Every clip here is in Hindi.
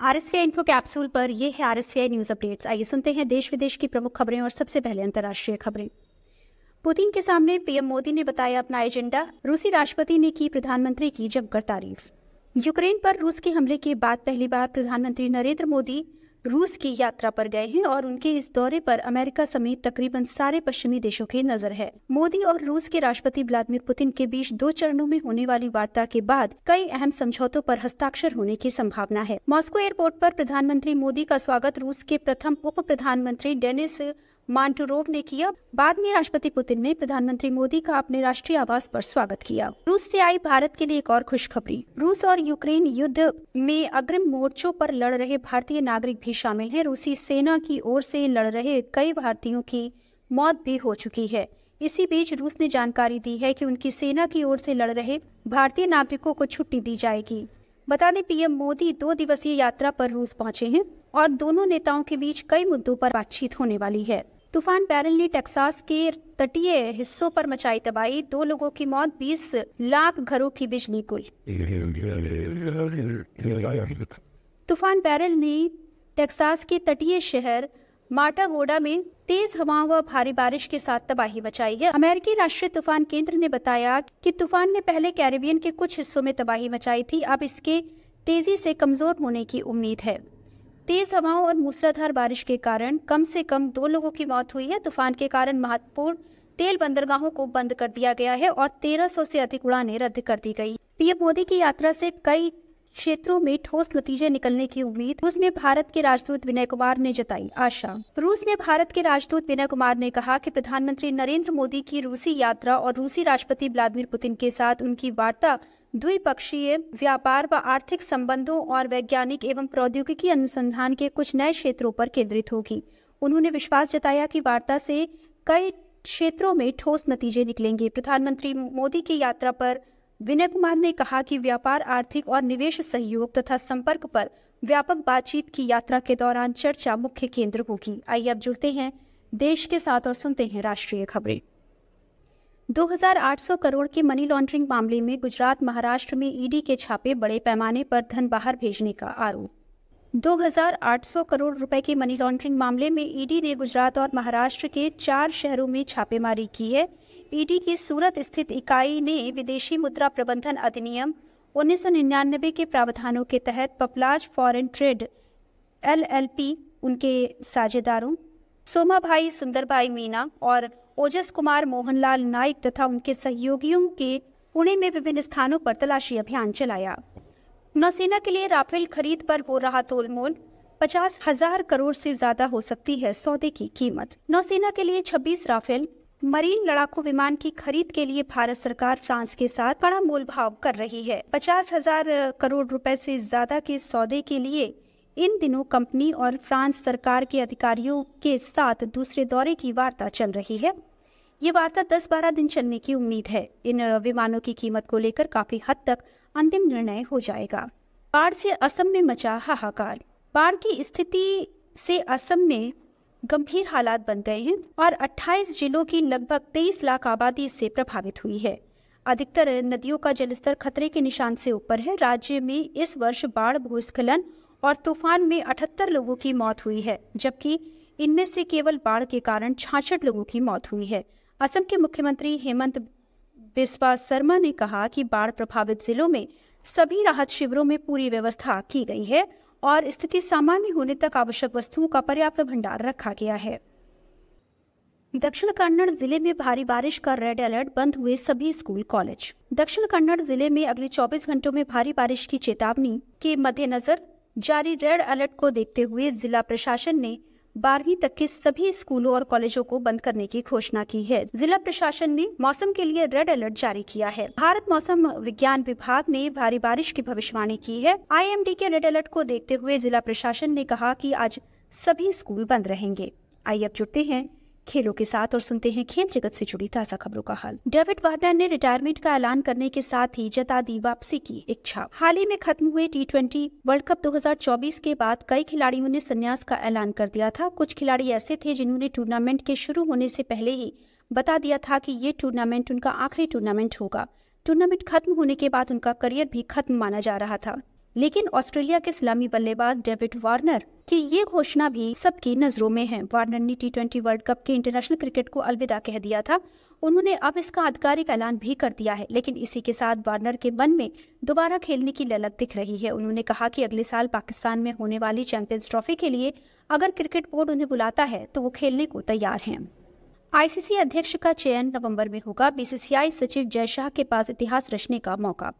आरएसवीआई इन्फो कैप्सूल पर ये है आरएसवीआई न्यूज अपडेट्स। आइए सुनते हैं देश विदेश की प्रमुख खबरें और सबसे पहले अंतर्राष्ट्रीय खबरें। पुतिन के सामने पीएम मोदी ने बताया अपना एजेंडा। रूसी राष्ट्रपति ने की प्रधानमंत्री की जमकर तारीफ। यूक्रेन पर रूस के हमले के बाद पहली बार प्रधानमंत्री नरेंद्र मोदी रूस की यात्रा पर गए हैं और उनके इस दौरे पर अमेरिका समेत तकरीबन सारे पश्चिमी देशों की नजर है। मोदी और रूस के राष्ट्रपति व्लादिमीर पुतिन के बीच 2 चरणों में होने वाली वार्ता के बाद कई अहम समझौतों पर हस्ताक्षर होने की संभावना है। मॉस्को एयरपोर्ट पर प्रधानमंत्री मोदी का स्वागत रूस के प्रथम उप प्रधानमंत्री डेनिस मांटुरोव ने किया। बाद में राष्ट्रपति पुतिन ने प्रधानमंत्री मोदी का अपने राष्ट्रीय आवास पर स्वागत किया। रूस से आई भारत के लिए एक और खुशखबरी। रूस और यूक्रेन युद्ध में अग्रिम मोर्चों पर लड़ रहे भारतीय नागरिक भी शामिल हैं। रूसी सेना की ओर से लड़ रहे कई भारतीयों की मौत भी हो चुकी है। इसी बीच रूस ने जानकारी दी है कि उनकी सेना की ओर से लड़ रहे भारतीय नागरिकों को छुट्टी दी जाएगी। बता दें, पीएम मोदी 2 दिवसीय यात्रा पर रूस पहुंचे हैं और दोनों नेताओं के बीच कई मुद्दों पर बातचीत होने वाली है। तूफान बैरल ने टेक्सास के तटीय हिस्सों पर मचाई तबाही। 2 लोगों की मौत, 20 लाख घरों की बिजली गुल। तूफान बैरल ने टेक्सास के तटीय शहर माटागोडा में तेज हवाओं व भारी बारिश के साथ तबाही मचाई है। अमेरिकी राष्ट्रीय तूफान केंद्र ने बताया कि तूफान ने पहले कैरिबियन के कुछ हिस्सों में तबाही मचाई थी। अब इसके तेजी से कमजोर होने की उम्मीद है। तेज हवाओं और मूसलाधार बारिश के कारण कम से कम 2 लोगों की मौत हुई है। तूफान के कारण महत्वपूर्ण तेल बंदरगाहों को बंद कर दिया गया है और 1300 से अधिक उड़ानें रद्द कर दी गई। पीएम मोदी की यात्रा से कई क्षेत्रों में ठोस नतीजे निकलने की उम्मीद। रूस में भारत के राजदूत विनय कुमार ने जताई आशा। रूस में भारत के राजदूत विनय कुमार ने कहा कि प्रधानमंत्री नरेंद्र मोदी की रूसी यात्रा और रूसी राष्ट्रपति व्लादिमीर पुतिन के साथ उनकी वार्ता द्विपक्षीय व्यापार व आर्थिक संबंधों और वैज्ञानिक एवं प्रौद्योगिकी अनुसंधान के कुछ नए क्षेत्रों पर केंद्रित होगी। उन्होंने विश्वास जताया कि वार्ता से कई क्षेत्रों में ठोस नतीजे निकलेंगे। प्रधानमंत्री मोदी की यात्रा पर विनय कुमार ने कहा कि व्यापार, आर्थिक और निवेश सहयोग तथा संपर्क पर व्यापक बातचीत की यात्रा के दौरान चर्चा मुख्य केंद्र होगी। आइए अब जुड़ते हैं देश के साथ और सुनते हैं राष्ट्रीय खबरें। 2800 करोड़ के मनी लॉन्ड्रिंग मामले में गुजरात, महाराष्ट्र में ईडी के छापे। बड़े पैमाने पर धन बाहर भेजने का आरोप। 2800 करोड़ रुपए के मनी लॉन्ड्रिंग मामले में ईडी ने गुजरात और महाराष्ट्र के 4 शहरों में छापेमारी की है। ईडी की सूरत स्थित इकाई ने विदेशी मुद्रा प्रबंधन अधिनियम 1999 के प्रावधानों के तहत पपलाज फॉरेन ट्रेड LLP, उनके साझेदारों सोमाभाई सुंदरभाई मीना और ओजस कुमार मोहनलाल नाइक तथा उनके सहयोगियों के पुणे में विभिन्न स्थानों पर तलाशी अभियान चलाया। नौसेना के लिए राफेल खरीद पर हो रहा तोलमोल। 50,000 करोड़ से ज्यादा हो सकती है सौदे की कीमत। नौसेना के लिए 26 राफेल मरीन लड़ाकू विमान की खरीद के लिए भारत सरकार फ्रांस के साथ बड़ा मोल भाव कर रही है। 50,000 करोड़ रुपए से ज्यादा के सौदे के लिए इन दिनों कंपनी और फ्रांस सरकार के अधिकारियों के साथ दूसरे दौरे की वार्ता चल रही है। ये वार्ता 10-12 दिन चलने की उम्मीद है। इन विमानों की कीमत को लेकर काफी हद तक अंतिम निर्णय हो जाएगा। बाढ़ से असम में मचा हाहाकार। बाढ़ की स्थिति से असम में गंभीर हालात बन गए हैं और 28 जिलों की लगभग 23 लाख आबादी इससे प्रभावित हुई है। अधिकतर नदियों का जलस्तर खतरे के निशान से ऊपर है। राज्य में इस वर्ष बाढ़, भूस्खलन और तूफान में 78 लोगों की मौत हुई है, जबकि इनमें से केवल बाढ़ के कारण 66 लोगों की मौत हुई है। असम के मुख्यमंत्री हेमंत बिस्वा शर्मा ने कहा कि बाढ़ प्रभावित जिलों में सभी राहत शिविरों में पूरी व्यवस्था की गई है और स्थिति सामान्य होने तक आवश्यक वस्तुओं का पर्याप्त भंडार रखा गया है। दक्षिण कन्नड़ जिले में भारी बारिश का रेड अलर्ट, बंद हुए सभी स्कूल कॉलेज। दक्षिण कन्नड़ जिले में अगले 24 घंटों में भारी बारिश की चेतावनी के मद्देनजर जारी रेड अलर्ट को देखते हुए जिला प्रशासन ने 12वीं तक के सभी स्कूलों और कॉलेजों को बंद करने की घोषणा की है। जिला प्रशासन ने मौसम के लिए रेड अलर्ट जारी किया है। भारत मौसम विज्ञान विभाग ने भारी बारिश की भविष्यवाणी की है। IMD के रेड अलर्ट को देखते हुए जिला प्रशासन ने कहा कि आज सभी स्कूल बंद रहेंगे। आइए अब जुड़ते हैं खेलों के साथ और सुनते हैं खेल जगत से जुड़ी ताजा खबरों का हाल। डेविड वार्नर ने रिटायरमेंट का ऐलान करने के साथ ही जता दी वापसी की इच्छा। हाल ही में खत्म हुए T20 वर्ल्ड कप 2024 के बाद कई खिलाड़ियों ने संन्यास का ऐलान कर दिया था। कुछ खिलाड़ी ऐसे थे जिन्होंने टूर्नामेंट के शुरू होने से पहले ही बता दिया था कि ये टूर्नामेंट उनका आखिरी टूर्नामेंट होगा। टूर्नामेंट खत्म होने के बाद उनका करियर भी खत्म माना जा रहा था। लेकिन ऑस्ट्रेलिया के सलामी बल्लेबाज डेविड वार्नर की ये घोषणा भी सबकी नजरों में है। वार्नर ने T20 वर्ल्ड कप के इंटरनेशनल क्रिकेट को अलविदा कह दिया था। उन्होंने अब इसका आधिकारिक ऐलान भी कर दिया है, लेकिन इसी के साथ वार्नर के मन में दोबारा खेलने की ललक दिख रही है। उन्होंने कहा कि अगले साल पाकिस्तान में होने वाली चैंपियंस ट्रॉफी के लिए अगर क्रिकेट बोर्ड उन्हें बुलाता है तो वो खेलने को तैयार हैं। ICC अध्यक्ष का चयन नवंबर में होगा। BCCI सचिव जय शाह के पास इतिहास रचने का मौका।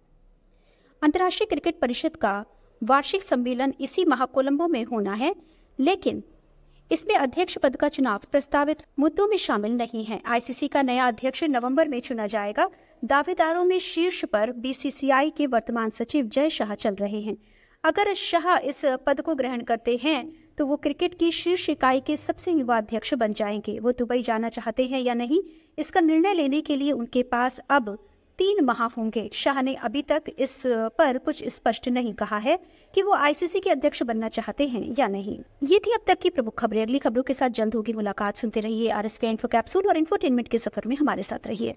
अंतर्राष्ट्रीय क्रिकेट परिषद का वार्षिक सम्मेलन इसी माह कोलंबो में होना है, लेकिन इसमें अध्यक्ष पद का चुनाव प्रस्तावित मुद्दों में शामिल नहीं है। ICC का नया अध्यक्ष नवंबर में चुना जाएगा। दावेदारों में शीर्ष पर BCCI के वर्तमान सचिव जय शाह चल रहे हैं। अगर शाह इस पद को ग्रहण करते हैं तो वो क्रिकेट की शीर्ष इकाई के सबसे युवा अध्यक्ष बन जाएंगे। वो दुबई जाना चाहते हैं या नहीं, इसका निर्णय लेने के लिए उनके पास अब 3 माह होंगे। शाह ने अभी तक इस पर कुछ स्पष्ट नहीं कहा है कि वो ICC के अध्यक्ष बनना चाहते हैं या नहीं। ये थी अब तक की प्रमुख खबरें। अगली खबरों के साथ जल्द होगी मुलाकात। सुनते रहिए RSK इन्फो कैप्सूल और इंफोटेनमेंट के सफर में हमारे साथ रहिए।